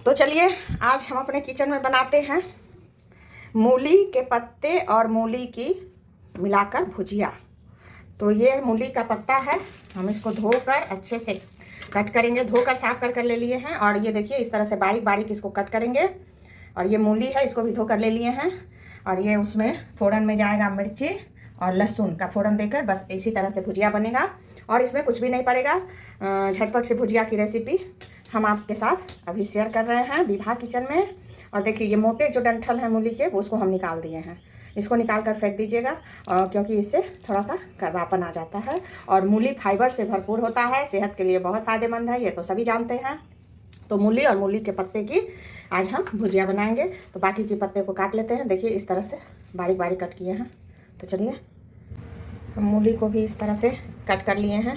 तो चलिए आज हम अपने किचन में बनाते हैं मूली के पत्ते और मूली की मिलाकर भुजिया। तो ये मूली का पत्ता है, हम इसको धोकर अच्छे से कट करेंगे। धोकर साफ कर ले लिए हैं और ये देखिए इस तरह से बारीक बारीक इसको कट करेंगे। और ये मूली है, इसको भी धोकर ले लिए हैं। और ये उसमें फ़ोरन में जाएगा मिर्ची और लहसुन का फ़ोरन देकर, बस इसी तरह से भुजिया बनेगा। और इसमें कुछ भी नहीं पड़ेगा। झटपट से भुजिया की रेसिपी हम आपके साथ अभी शेयर कर रहे हैं विभा किचन में। और देखिए ये मोटे जो डंठल हैं मूली के, वो उसको हम निकाल दिए हैं। इसको निकाल कर फेंक दीजिएगा क्योंकि इससे थोड़ा सा कड़वापन आ जाता है। और मूली फाइबर से भरपूर होता है, सेहत के लिए बहुत फ़ायदेमंद है, ये तो सभी जानते हैं। तो मूली और मूली के पत्ते की आज हम भुजिया बनाएंगे। तो बाकी के पत्ते को काट लेते हैं। देखिए इस तरह से बारीक बारीक कट किए हैं। तो चलिए हम मूली को भी इस तरह से कट कर लिए हैं।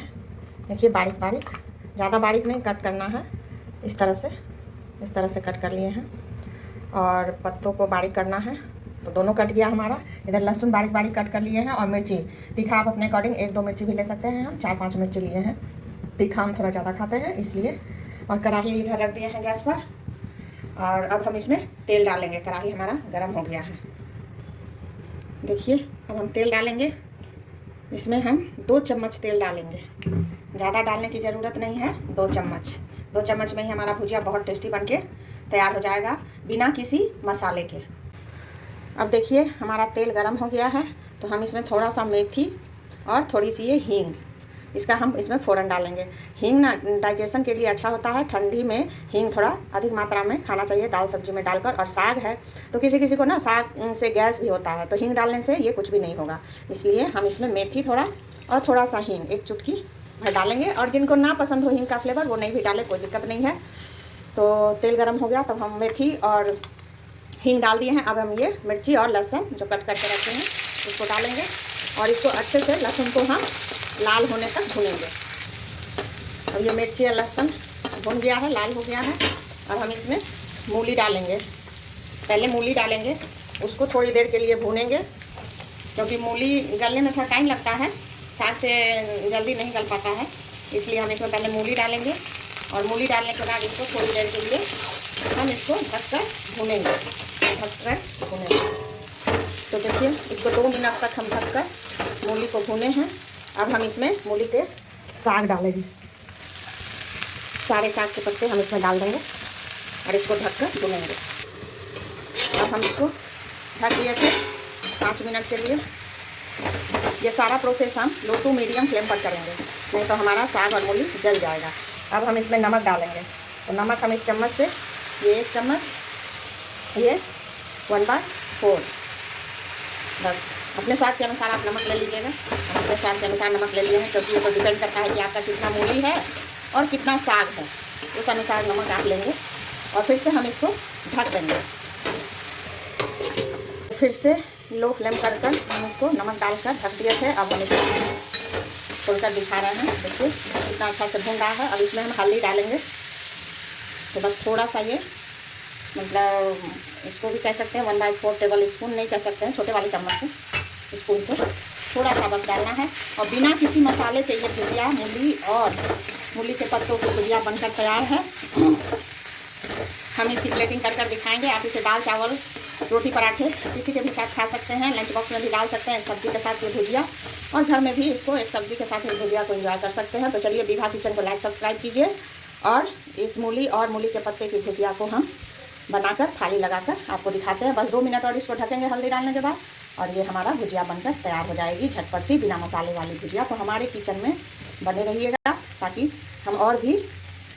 देखिए बारीक बारीक, ज़्यादा बारीक नहीं कट करना है, इस तरह से कट कर लिए हैं। और पत्तों को बारीक करना है। तो दोनों कट गया हमारा। इधर लहसुन बारीक बारीक कट कर लिए हैं और मिर्ची तीखा आप अपने अकॉर्डिंग 1-2 मिर्ची भी ले सकते हैं। हम 4-5 मिर्ची लिए हैं, तीखा हम थोड़ा ज़्यादा खाते हैं इसलिए। और कढ़ाई इधर रख दिए हैं गैस पर। और अब हम इसमें तेल डालेंगे। कढ़ाई हमारा गर्म हो गया है। देखिए अब हम तेल डालेंगे। इसमें हम 2 चम्मच तेल डालेंगे, ज़्यादा डालने की ज़रूरत नहीं है। 2 चम्मच, 2 चम्मच में ही हमारा भुजिया बहुत टेस्टी बनके तैयार हो जाएगा बिना किसी मसाले के। अब देखिए हमारा तेल गरम हो गया है। तो हम इसमें थोड़ा सा मेथी और थोड़ी सी ये हींग, इसका हम इसमें फ़ौरन डालेंगे। हींग ना डाइजेशन के लिए अच्छा होता है। ठंडी में हींग थोड़ा अधिक मात्रा में खाना चाहिए दाल सब्जी में डालकर। और साग है तो किसी किसी को ना साग से गैस भी होता है, तो हींग डालने से ये कुछ भी नहीं होगा। इसलिए हम इसमें मेथी थोड़ा और थोड़ा सा हींग 1 चुटकी भर डालेंगे। और जिनको ना पसंद हो हींग का फ्लेवर वो नहीं भी डाले, कोई दिक्कत नहीं है। तो तेल गर्म हो गया तब हम मेथी और हींग डाल दिए हैं। अब हम ये मिर्ची और लहसुन जो कट करके रखे हैं उसको डालेंगे। और इसको अच्छे से लहसुन को हम लाल होने तक भूनेंगे। अब ये मिर्ची और लहसुन भुन गया है, लाल हो गया है। और हम इसमें मूली डालेंगे। पहले मूली डालेंगे, उसको थोड़ी देर के लिए भूनेंगे क्योंकि मूली गलने में थोड़ा टाइम लगता है, साग से जल्दी नहीं गल पाता है। इसलिए हम इसमें पहले मूली डालेंगे। और मूली डालने के बाद इसको थोड़ी देर के लिए हम इसको ढककर भूनेंगे, तो देखिए इसको 2 मिनट तक हम ढककर मूली को भूने हैं। अब हम इसमें मूली के साग डालेंगे। सारे साग के पत्ते हम इसमें डाल देंगे और इसको ढककर भूनेंगे। अब हम इसको ढक दिए थे 5 मिनट के लिए। ये सारा प्रोसेस हम लो टू मीडियम फ्लेम पर करेंगे, नहीं तो हमारा साग और मूली जल जाएगा। अब हम इसमें नमक डालेंगे। तो नमक हम इस चम्मच से, ये 1 चम्मच, ये 1/4, बस अपने स्वाद के अनुसार आप नमक ले लीजिएगा। हम अपने स्वाद के अनुसार नमक ले लिए हैं क्योंकि ये तो डिपेंड करता है कि आपका कितना मूली है और कितना साग है, उस अनुसार नमक आप लेंगे। और फिर से हम इसको ढक देंगे। फिर से लो फ्लेम कर हम इसको नमक डालकर ढक दिए थे। अब हम इसको खोलकर दिखा रहे हैं। देखिए कितना अच्छा से भून रहा है। अब इसमें हम हल्दी डालेंगे। तो बस थोड़ा सा, ये मतलब इसको भी कह सकते हैं 1/4 टेबल स्पून, नहीं कह सकते हैं, छोटे वाले चम्मच से, स्पून से थोड़ा सा बस डालना है। और बिना किसी मसाले के ये भुजिया मूली और मूली के पत्तों की भुजिया बनकर तैयार है। हम इसकी प्लेटिंग कर दिखाएंगे। आप इसे दाल चावल रोटी पराठे किसी के भी साथ खा सकते हैं, लंच बॉक्स में भी डाल सकते हैं सब्जी के साथ ये भुजिया। और घर में भी इसको एक सब्जी के साथ इस भुजिया को एंजॉय कर सकते हैं। तो चलिए विभा किचन को लाइक सब्सक्राइब कीजिए। और इस मूली और मूली के पत्ते की भुजिया को हम बनाकर थाली लगाकर आपको दिखाते हैं। बस 2 मिनट और इसको ढकेंगे हल्दी डालने के बाद और ये हमारा भुजिया बनकर तैयार हो जाएगी, झटपट सी बिना मसाले वाली भुजिया। तो हमारे किचन में बने रहिएगा ताकि हम और भी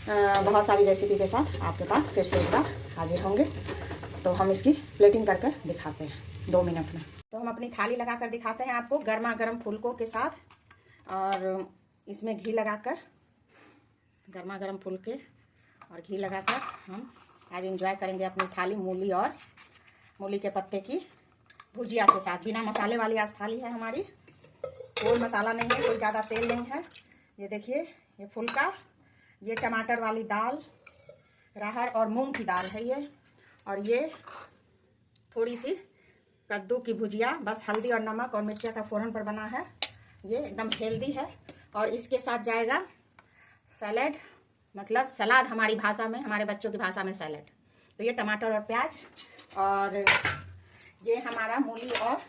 बहुत सारी रेसिपी के साथ आपके पास फिर से एक बार हाजिर होंगे। तो हम इसकी प्लेटिंग कर दिखाते हैं 2 मिनट में। तो हम अपनी थाली लगा कर दिखाते हैं आपको गर्मा गर्म फुलकों के साथ। और इसमें घी लगाकर, गर्मा गर्म फुलके और घी लगाकर हम आज एंजॉय करेंगे अपनी थाली मूली और मूली के पत्ते की भुजिया के साथ। बिना मसाले वाली आज थाली है हमारी, कोई मसाला नहीं है, कोई ज़्यादा तेल नहीं है। ये देखिए ये फुलका, ये टमाटर वाली दाल, राहर और मूंग की दाल है ये। और ये थोड़ी सी कद्दू की भुजिया, बस हल्दी और नमक और मिर्चा का फ़ौरन पर बना है। ये एकदम हेल्दी है। और इसके साथ जाएगा सैलेड, मतलब सलाद हमारी भाषा में, हमारे बच्चों की भाषा में सैलेड। तो ये टमाटर और प्याज, और ये हमारा मूली और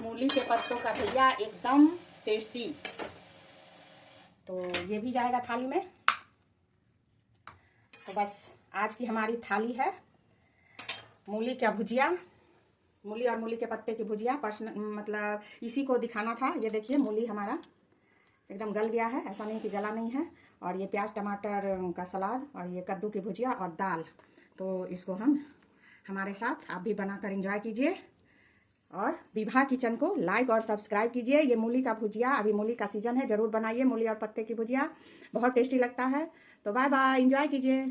मूली के पत्तों का भुजिया, एकदम टेस्टी। तो ये भी जाएगा थाली में। तो बस आज की हमारी थाली है मूली का भुजिया, मूली और मूली के पत्ते की भुजिया। मतलब इसी को दिखाना था। ये देखिए मूली हमारा एकदम गल गया है, ऐसा नहीं कि गला नहीं है। और ये प्याज टमाटर का सलाद, और ये कद्दू की भुजिया और दाल। तो इसको हम हमारे साथ आप भी बनाकर एंजॉय कीजिए, और विभा किचन को लाइक और सब्सक्राइब कीजिए। ये मूली का भुजिया, अभी मूली का सीजन है, ज़रूर बनाइए मूली और पत्ते की भुजिया, बहुत टेस्टी लगता है। तो बाय बाय, एंजॉय कीजिए।